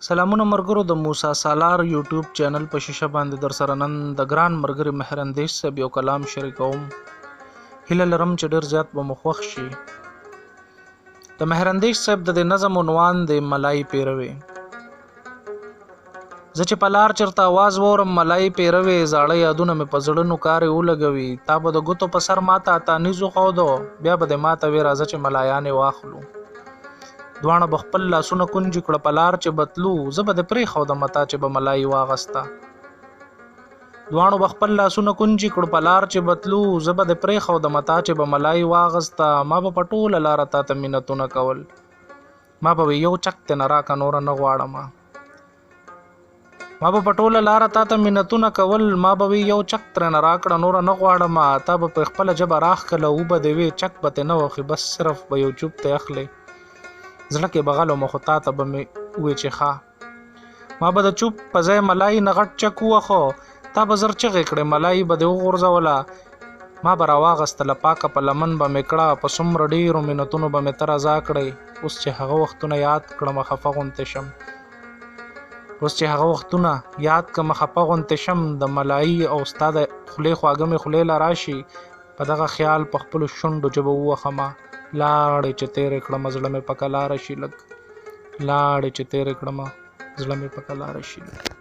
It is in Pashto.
سلامونه مرګرو د موسی سالار یوټیوب چینل په شیشه باندې در سره نن د ګران مرګري مهر انديش صاحب یو کلام شریکوم. هیله لرم چې ډیر زیات به مخوښ شي. د مهر انديش صاحب د نظم عنوان د ملاوى پيروے. زه چې پلار چرته आवाज وورم ملاوى پيروے زاړه یادونه مې په زړه نو کارې ولګوي. تا به د ګوتو په سر ماته تانیزو خو دو بیا به د ماته وی راځه چې ملایانې واخلو. دوانه بخپل لاسونه کنجی کړه پلار چې بتلو زه به د پرې خو د متا چې به ملایي واغستا. دوانو بخپل لاسونه کنجی کړه پلار چې بتلو زه به د پرې خو د متا چې به ملایي واغستا. ما به پټول لار ته مينتونه کول ما به یو چک ته نه راک نور نه غواړم. ما به پټول لار ته مينتونه کول ما به یو چک تر نه راکړه نور نه غواړم. تا به په خپل جبه راخ کله او به دی چک به نه وخي بس صرف به یو چوب ته اخلي. زړه کې بغلو مختا ته به مې وې چې ښا ما به د چوپ په ځای ملایي نه غټ چک وخو تا به زر چغې کړې ملایي به دې وغورځوله. ما به راواغستله پاکه په لمن به مې کړه په څومره ډېرو منتونو به مې ته رضا کړئ. اوس چې هغه وختونه یاد کړم خفه غوندې شم د ملایي او ستا د خولې خواږه مې خولې له راشي په دغه خیال په خپلو شونډو ژبه ووښمه. لاړې چې تیرې کړم زړه مې په کلاره شي لږ